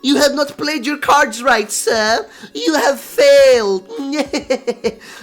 You have not played your cards right, sir. You have failed.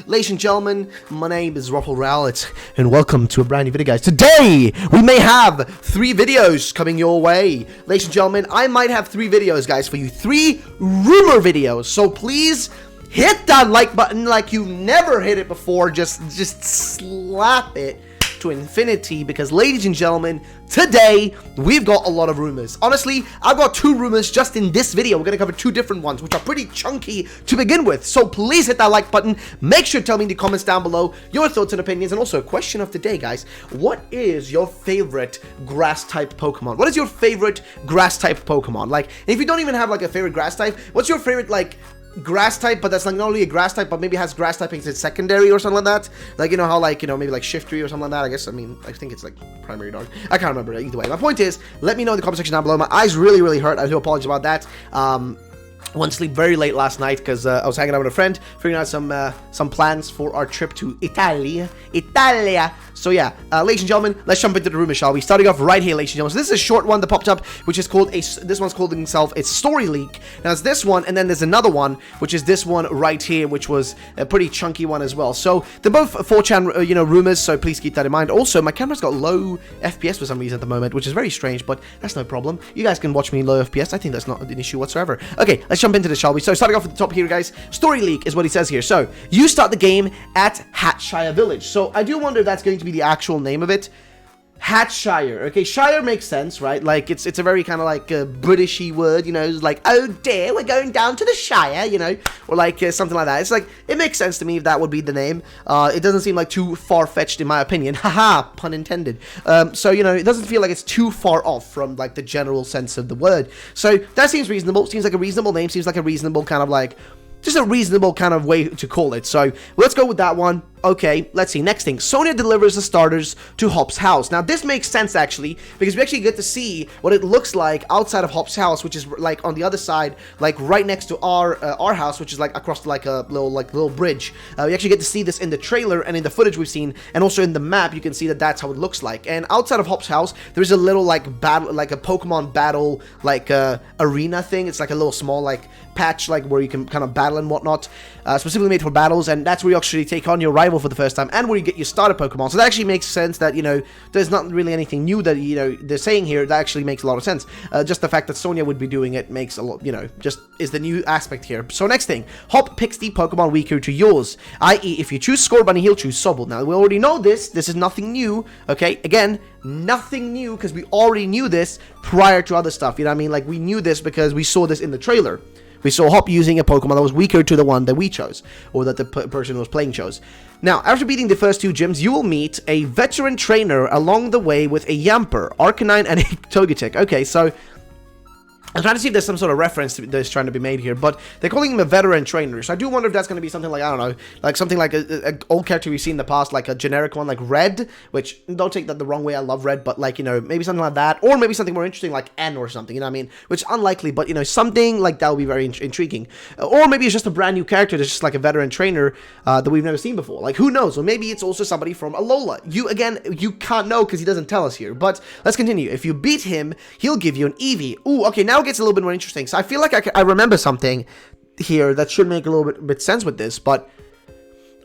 Ladies and gentlemen, my name is Ruffle Rowlett, and welcome to a brand new video, guys. Today, we may have 3 videos coming your way. Ladies and gentlemen, I might have 3 videos, guys, for you. 3 rumor videos. So please hit that like button like you never hit it before. Just slap it to infinity, because ladies and gentlemen, today we've got a lot of rumors. Honestly, I've got 2 rumors just in this video. We're gonna cover 2 different ones, which are pretty chunky to begin with. So please hit that like button. Make sure to tell me in the comments down below your thoughts and opinions. And also, question of the day, guys, what is your favorite grass type Pokemon? What is your favorite grass type Pokemon? Like, if you don't even have like a favorite grass type, what's your favorite like grass type, but that's like not only a grass type, but maybe has grass typing as its secondary or something like that? Like, you know how, like, you know, maybe like Shiftry or something like that, I guess. I mean, I think it's like primary dog. I can't remember either way. My point is, let me know in the comment section down below. My eyes really hurt. I do apologize about that. Went to sleep very late last night because I was hanging out with a friend, figuring out some plans for our trip to Italia. So yeah, ladies and gentlemen, let's jump into the rumor, shall we? Starting off right here, ladies and gentlemen. So this is a short one that popped up, which is called this one's called itself a story leak. Now it's this one, and then there's another one, which is this one right here, which was a pretty chunky one as well. So they're both 4chan, rumors. So please keep that in mind. Also, my camera's got low FPS for some reason at the moment, which is very strange, but that's no problem. You guys can watch me in low FPS. I think that's not an issue whatsoever. Okay, let's jump into this, shall we? So starting off at the top here, guys, story leak is what he says here. So you start the game at Hatshire Village. So I do wonder if that's going to be the actual name of it. Hatshire. Okay, Shire makes sense, right? Like, it's a very kind of like Britishy word, you know, it's like, oh dear, we're going down to the Shire, you know, or like something like that. It's like, it makes sense to me if that would be the name. It doesn't seem like too far-fetched in my opinion. Haha, pun intended. So, you know, it doesn't feel like it's too far off from like the general sense of the word. So that seems reasonable. Seems like a reasonable name. Seems like a reasonable kind of like, just a reasonable kind of way to call it. So let's go with that one. Okay, let's see. Next thing, Sonia delivers the starters to Hop's house. Now, this makes sense, actually, because we actually get to see what it looks like outside of Hop's house, which is, like, on the other side, like, right next to our house, which is, like, across, like, a little bridge. We actually get to see this in the trailer and in the footage we've seen, and also in the map, you can see that that's how it looks like. And outside of Hop's house, there's a little, like, battle, like, a Pokemon battle, like, arena thing. It's, like, a little small, like, patch, like, where you can kind of battle and whatnot, specifically made for battles, and that's where you actually take on your rival for the first time, and where you get your starter Pokemon. So that actually makes sense that, you know, there's not really anything new that, you know, they're saying here. That actually makes a lot of sense. Just the fact that Sonia would be doing it makes a lot, you know, just is the new aspect here. So next thing, Hop picks the Pokemon weaker to yours, i.e. if you choose Scorbunny, he'll choose Sobble. Now, we already know this. This is nothing new, okay? Again, nothing new, because we already knew this prior to other stuff, you know what I mean? Like, we knew this because we saw this in the trailer. We saw Hop using a Pokemon that was weaker to the one that we chose, or that the person who was playing chose. Now, after beating the first 2 gyms, you will meet a veteran trainer along the way with a Yamper, Arcanine, and a Togetic. Okay, so I'm trying to see if there's some sort of reference that's trying to be made here, but they're calling him a veteran trainer, so I do wonder if that's going to be something like, I don't know, like something like an old character we've seen in the past, like a generic one like Red, which, don't take that the wrong way, I love Red, but like, you know, maybe something like that, or maybe something more interesting like N or something, you know what I mean, which is unlikely, but, you know, something like that would be very intriguing, or maybe it's just a brand new character that's just like a veteran trainer that we've never seen before, like, who knows, or maybe it's also somebody from Alola. You can't know because he doesn't tell us here, but let's continue. If you beat him, he'll give you an Eevee. Ooh, okay, now it gets a little bit more interesting. So I feel like I remember something here that should make a little bit sense with this, but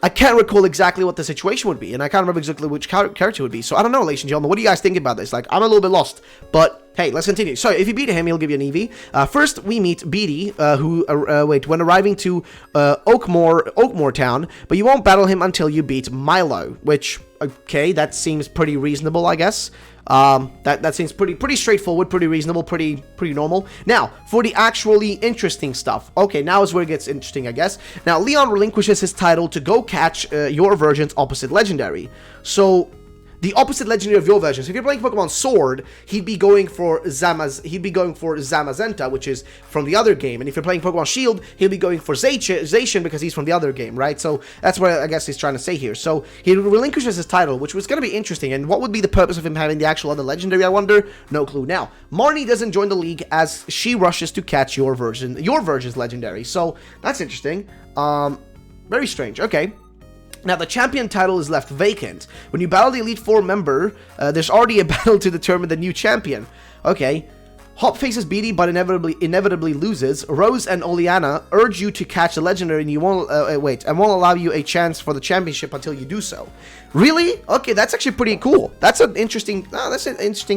I can't recall exactly what the situation would be, and I can't remember exactly which character it would be. So I don't know, ladies and gentlemen, what do you guys think about this? Like, I'm a little bit lost, but hey, let's continue. So if you beat him, he'll give you an Eevee. First, we meet Beatty, when arriving to Oakmore Town, but you won't battle him until you beat Mailloux, which, okay, that seems pretty reasonable, I guess. That seems pretty straightforward, pretty reasonable, pretty normal. Now, for the actually interesting stuff. Okay, now is where it gets interesting, I guess. Now, Leon relinquishes his title to go catch your version's opposite legendary. So, the opposite legendary of your version. So if you're playing Pokemon Sword, he'd be going for Zamazenta, which is from the other game. And if you're playing Pokemon Shield, he'll be going for Zacian because he's from the other game, right? So that's what I guess he's trying to say here. So he relinquishes his title, which was going to be interesting. And what would be the purpose of him having the actual other legendary, I wonder? No clue. Now, Marnie doesn't join the league as she rushes to catch your version's legendary. So that's interesting. Very strange. Okay. Now, the champion title is left vacant. When you battle the Elite Four member, there's already a battle to determine the new champion. Okay. Hop faces BD but inevitably loses. Rose and Oleana urge you to catch the legendary and you won't won't allow you a chance for the championship until you do so. Really? Okay, that's actually pretty cool. That's an interesting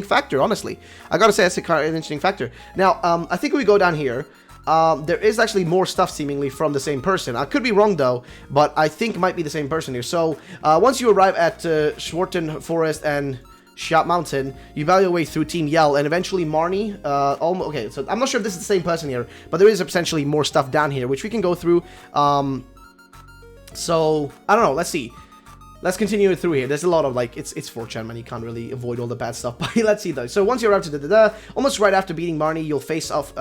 factor, honestly. I gotta say that's an interesting factor. Now, I think we go down here. There is actually more stuff seemingly from the same person. I could be wrong though, but I think it might be the same person here. So, once you arrive at Schwarten Forest and Shop Mountain, you battle your way through Team Yell, and eventually Marnie, okay, so I'm not sure if this is the same person here, but there is essentially more stuff down here, which we can go through. So, I don't know, let's see. Let's continue it through here. There's a lot of, like, it's 4chan, man. You can't really avoid all the bad stuff. But let's see, though. So once you arrive to almost right after beating Marnie, you'll face off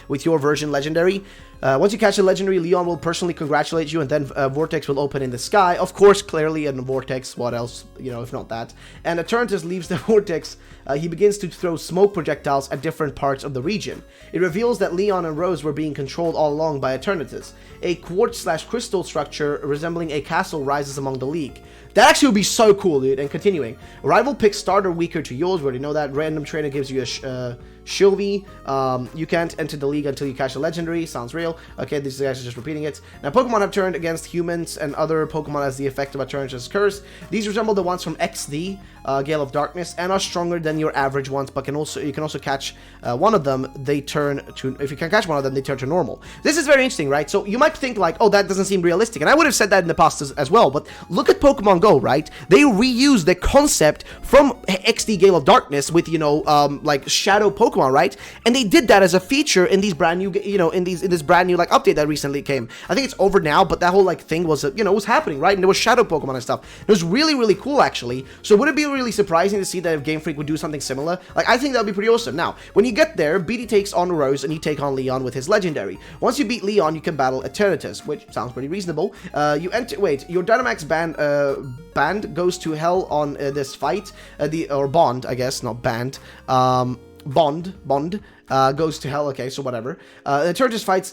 with your version legendary. Once you catch a legendary, Leon will personally congratulate you, and then Vortex will open in the sky. Of course, clearly a Vortex. What else, you know, if not that? And Eternatus leaves the Vortex. He begins to throw smoke projectiles at different parts of the region. It reveals that Leon and Rose were being controlled all along by Eternatus. A quartz/crystal structure resembling a castle rises among the League. That actually would be so cool, dude. And continuing. Rival picks starter weaker to yours. We already know that. Random trainer gives you a Shilvi. You can't enter the league until you catch a legendary. Sounds real. Okay, these guys are just repeating it. Now, Pokemon have turned against humans and other Pokemon as the effect of Eternatus' curse. These resemble the ones from XD, Gale of Darkness, and are stronger than your average ones, but you can also catch one of them. If you can catch one of them, they turn to normal. This is very interesting, right? So you might think like, oh, that doesn't seem realistic, and I would have said that in the past as well. But look at Pokemon Go, right? They reuse the concept from XD Gale of Darkness with, you know, like shadow Pokemon, right? And they did that as a feature in these brand new, you know, in this brand new like update that recently came. I think it's over now, but that whole like thing was, you know, was happening, right? And there was shadow Pokemon and stuff. It was really, really cool, actually. So would it be really surprising to see that if Game Freak would do something similar? Like, I think that would be pretty awesome. Now, when you get there, BD takes on Rose and you take on Leon with his legendary. Once you beat Leon, you can battle Eternatus, which sounds pretty reasonable. Your Dynamax band goes to hell on this fight, or bond, I guess, not band, Bond goes to hell. Okay, so whatever. Eternatus fight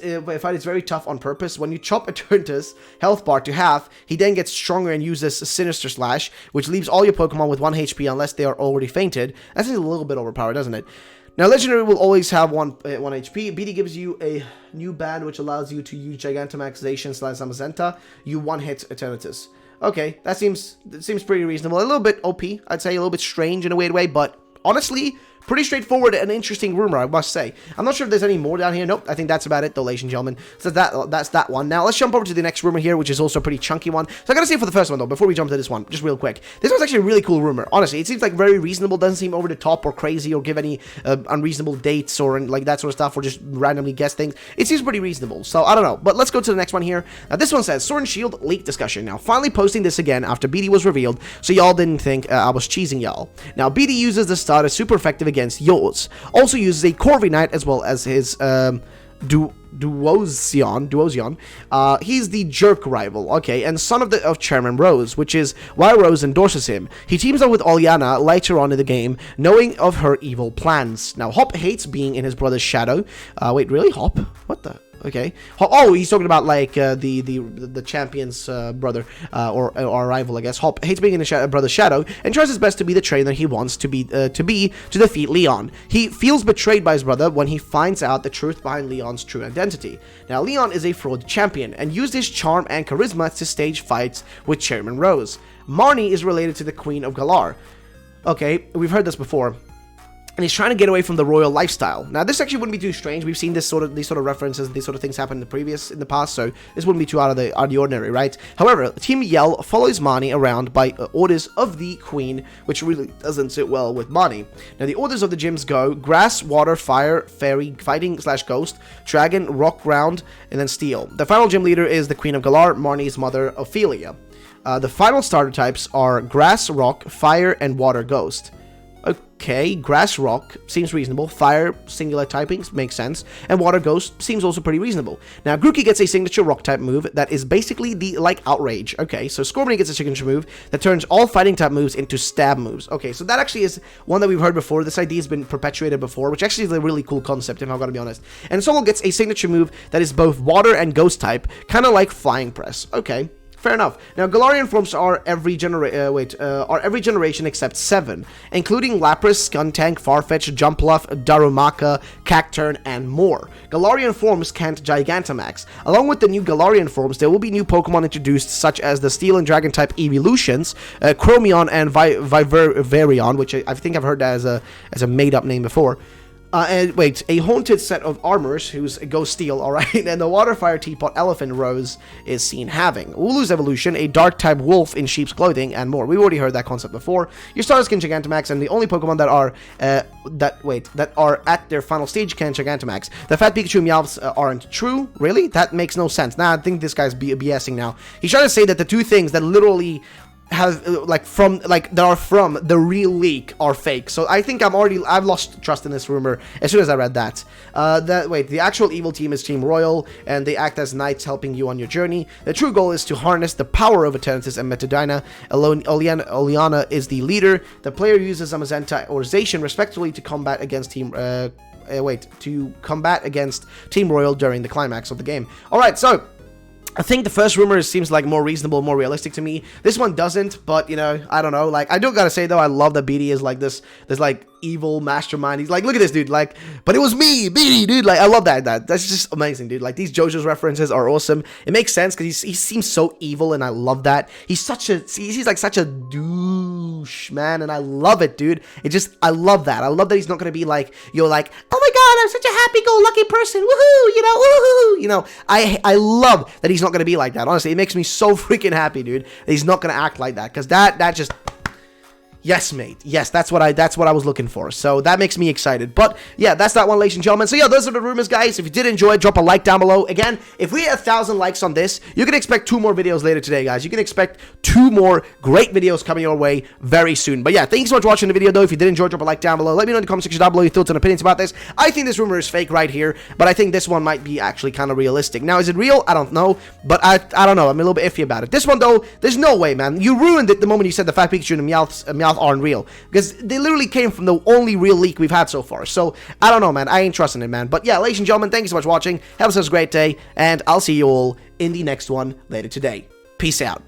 is very tough on purpose. When you chop Eternatus' health bar to half, he then gets stronger and uses Sinister Slash, which leaves all your Pokemon with 1 HP unless they are already fainted. That's a little bit overpowered, doesn't it? Now, Legendary will always have 1 HP. BD gives you a new band which allows you to use Gigantamax, Zacian, / Zamazenta. You one-hit Eternatus. Okay, that seems pretty reasonable. A little bit OP, I'd say, a little bit strange in a weird way, but honestly, pretty straightforward and interesting rumor, I must say. I'm not sure if there's any more down here. Nope, I think that's about it, though, ladies and gentlemen. So that's that one. Now, let's jump over to the next rumor here, which is also a pretty chunky one. So I gotta say for the first one, though, before we jump to this one, just real quick. This one's actually a really cool rumor. Honestly, it seems like very reasonable. Doesn't seem over the top or crazy or give any unreasonable dates or like that sort of stuff or just randomly guess things. It seems pretty reasonable. So I don't know. But let's go to the next one here. Now, this one says Sword and Shield leak discussion. Now, finally posting this again after BD was revealed, so y'all didn't think I was cheesing y'all. Now, BD uses the starter super effective against yours. Also uses a Corviknight as well as his Duosion. He's the jerk rival, okay, and son of Chairman Rose, which is why Rose endorses him. He teams up with Oleana later on in the game, knowing of her evil plans. Now, Hop hates being in his brother's shadow. Wait, really? Hop? What the? Okay. Oh, he's talking about like the champion's brother or rival, I guess. Hop hates being in his brother's shadow and tries his best to be the trainer he wants to be to defeat Leon. He feels betrayed by his brother when he finds out the truth behind Leon's true identity. Now, Leon is a fraud champion and used his charm and charisma to stage fights with Chairman Rose. Marnie is related to the Queen of Galar. Okay, we've heard this before. And he's trying to get away from the royal lifestyle. Now, this actually wouldn't be too strange. We've seen these sort of references, these sort of things happen in the past, so this wouldn't be too out of the ordinary, right? However, Team Yell follows Marnie around by orders of the Queen, which really doesn't sit well with Marnie. Now, the orders of the gyms go Grass, Water, Fire, Fairy, Fighting / Ghost, Dragon, Rock, Ground, and then Steel. The final gym leader is the Queen of Galar, Marnie's mother, Ophelia. The final starter types are Grass, Rock, Fire, and Water, Ghost. Okay, Grass Rock seems reasonable. Fire, singular typings, makes sense. And Water Ghost seems also pretty reasonable. Now, Grookey gets a signature rock type move that is basically like Outrage. Okay, so Scorbunny gets a signature move that turns all fighting type moves into stab moves. Okay, so that actually is one that we've heard before. This idea has been perpetuated before, which actually is a really cool concept, if I've got to be honest. And Solo gets a signature move that is both Water and Ghost type, kind of like Flying Press. Okay. fair enough. Now, Galarian forms are every generation except 7, including Lapras, Skuntank, Farfetch, Jumpluff, Darumaka, Cacturn, and more. Galarian forms can't Gigantamax. Along with the new Galarian forms, there will be new Pokemon introduced, such as the Steel and Dragon type evolutions, Chromion and Vivarion, which I think I've heard that as a made-up name before. A haunted set of armors, who's Ghost Steel, alright, and the Water Fire Teapot Elephant Rose is seen having. Wooloo's evolution, a Dark-type wolf in sheep's clothing, and more. We've already heard that concept before. Your starters can Gigantamax, and the only Pokemon that are at their final stage can Gigantamax. The Fat Pikachu and Meowths aren't true? Really? That makes no sense. Nah, I think this guy's BSing now. He's trying to say that the two things that literally have that are from the real leak are fake. So I think I've lost trust in this rumor as soon as I read that. The actual evil team is Team Royal, and they act as knights helping you on your journey. The true goal is to harness the power of Eternatus and Metadina. Oleana is the leader. The player uses Zamazenta or Zacian respectively to combat against Team Royal during the climax of the game. Alright, so I think the first rumor seems like more reasonable, more realistic to me. This one doesn't, but, you know, I don't know. Like, I do gotta say, though, I love that BD is like this like, evil mastermind. He's like, look at this, dude. Like, but it was me, BD, dude. Like, I love that. That's just amazing, dude. Like, these JoJo's references are awesome. It makes sense because he seems so evil, and I love that. He's like such a douche, man, and I love it, dude. I love that. I love that he's not gonna be like, you're like, oh my god, I'm such a happy-go-lucky person, woohoo, you know, woohoo, you know. I love that he's not gonna be like that. Honestly, it makes me so freaking happy, dude, that he's not gonna act like that, because that just... Yes, mate. Yes, that's what I was looking for. So that makes me excited. But yeah, that's that one, ladies and gentlemen. So yeah, those are the rumors, guys. If you did enjoy it, drop a like down below. Again, if we hit 1,000 likes on this, you can expect 2 more videos later today, guys. You can expect 2 more great videos coming your way very soon. But yeah, thanks so much for watching the video, though. If you did enjoy, drop a like down below. Let me know in the comment section down below your thoughts and opinions about this. I think this rumor is fake right here, but I think this one might be actually kind of realistic. Now, is it real? I don't know, but I don't know. I'm a little bit iffy about it. This one, though, there's no way, man. You ruined it the moment you said the Fat Pikachu and the Meowth aren't real. Because they literally came from the only real leak we've had so far. So, I don't know, man. I ain't trusting it, man. But yeah, ladies and gentlemen, thank you so much for watching. Have yourselves a great day. And I'll see you all in the next one later today. Peace out.